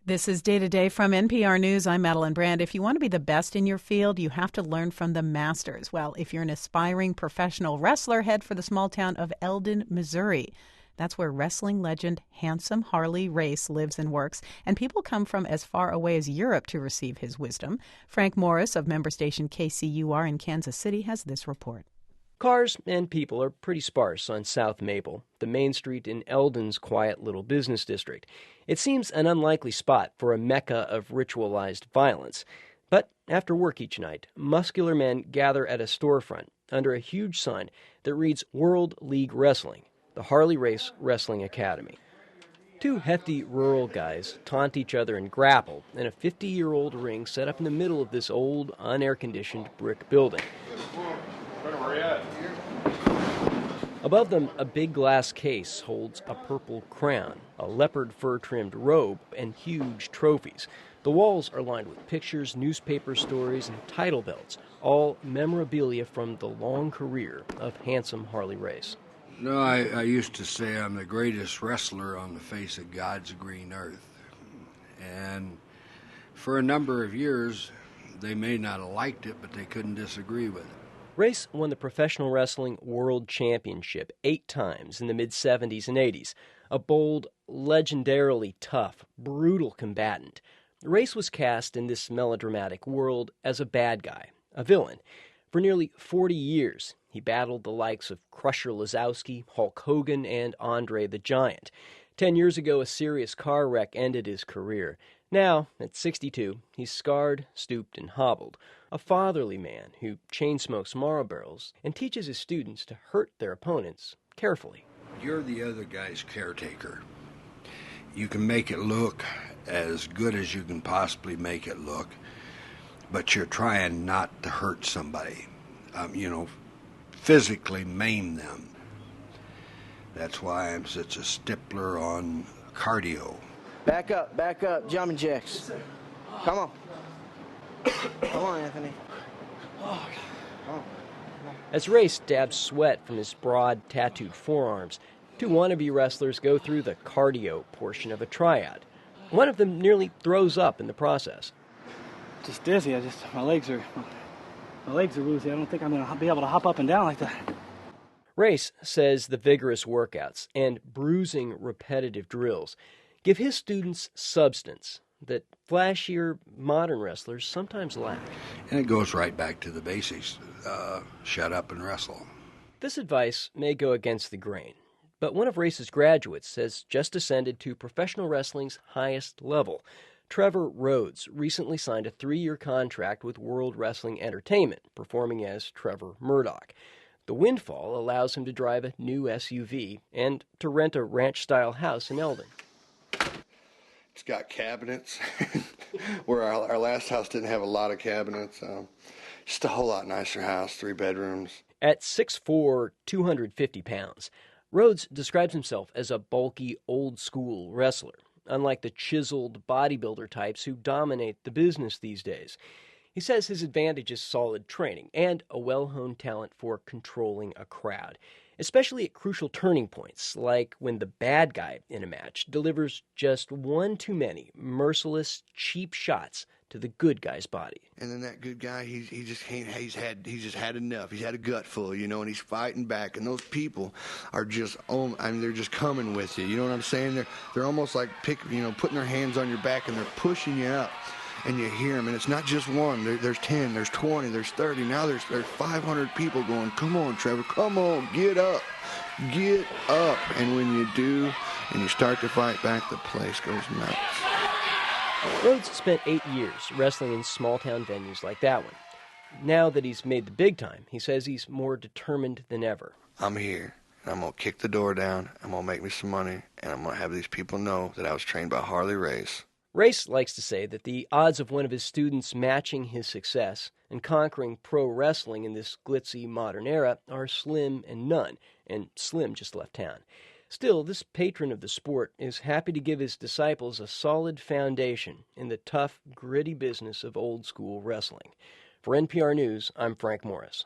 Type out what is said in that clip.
This is Day to Day from NPR News. I'm Madeline Brand. If you want to be the best in your field, you have to learn from the masters. Well, if you're an aspiring professional wrestler, head for the small town of Eldon, Missouri. That's where wrestling legend handsome Harley Race lives and works, and people come from as far away as Europe to receive his wisdom. Frank Morris of member station KCUR in Kansas City has this report. Cars and people are pretty sparse on South Maple, the main street in Eldon's quiet little business district. It seems an unlikely spot for a mecca of ritualized violence. But after work each night, muscular men gather at a storefront under a huge sign that reads World League Wrestling, the Harley Race Wrestling Academy. Two hefty rural guys taunt each other and grapple in a 50-year-old ring set up in the middle of this old, unair-conditioned brick building. Above them, a big glass case holds a purple crown, a leopard fur-trimmed robe, and huge trophies. The walls are lined with pictures, newspaper stories, and title belts, all memorabilia from the long career of handsome Harley Race. No, I used to say I'm the greatest wrestler on the face of God's green earth. And for a number of years, they may not have liked it, but they couldn't disagree with it. Race won the Professional Wrestling World Championship 8 times in the mid-'70s and '80s. A bold, legendarily tough, brutal combatant. Race was cast in this melodramatic world as a bad guy, a villain. For nearly 40 years, he battled the likes of Crusher Lazowski, Hulk Hogan, and Andre the Giant. 10 years ago, a serious car wreck ended his career. Now, at 62, he's scarred, stooped, and hobbled. A fatherly man who chain smokes Marlboros and teaches his students to hurt their opponents carefully. You're the other guy's caretaker. You can make it look as good as you can possibly make it look, but you're trying not to hurt somebody, physically maim them. That's why I'm such a stickler on cardio. Back up, jumping jacks. Come on. Come on, Anthony. Come on. As Race dabs sweat from his broad, tattooed forearms, two wannabe wrestlers go through the cardio portion of a tryout. One of them nearly throws up in the process. Just dizzy. My legs are woozy. I don't think I'm going to be able to hop up and down like that. Race says the vigorous workouts and bruising repetitive drills give his students substance that flashier modern wrestlers sometimes lack. And it goes right back to the basics. Shut up and wrestle. This advice may go against the grain, but one of Race's graduates has just ascended to professional wrestling's highest level. Trevor Rhodes recently signed a 3-year contract with World Wrestling Entertainment, performing as Trevor Murdoch. The windfall allows him to drive a new SUV and to rent a ranch-style house in Eldon. It's got cabinets, where our last house didn't have a lot of cabinets. Just a whole lot nicer house, 3 bedrooms. At 6'4", 250 pounds, Rhodes describes himself as a bulky, old-school wrestler, unlike the chiseled bodybuilder types who dominate the business these days. He says his advantage is solid training and a well-honed talent for controlling a crowd, especially at crucial turning points, like when the bad guy in a match delivers just one too many merciless, cheap shots to the good guy's body. And then that good guy, he's just had enough. He's had a gut full, and he's fighting back. And those people are just, they're just coming with you. You know what I'm saying? They're almost like putting their hands on your back and they're pushing you up. And you hear them, and it's not just one. There's 10, there's 20, there's 30. Now there's 500 people going, come on, Trevor, come on, get up. And when you do, and you start to fight back, the place goes nuts. Rhodes spent 8 years wrestling in small-town venues like that one. Now that he's made the big time, he says he's more determined than ever. I'm here, and I'm going to kick the door down, I'm going to make me some money, and I'm going to have these people know that I was trained by Harley Race. Race likes to say that the odds of one of his students matching his success and conquering pro wrestling in this glitzy modern era are slim and none, and Slim just left town. Still, this patron of the sport is happy to give his disciples a solid foundation in the tough, gritty business of old-school wrestling. For NPR News, I'm Frank Morris.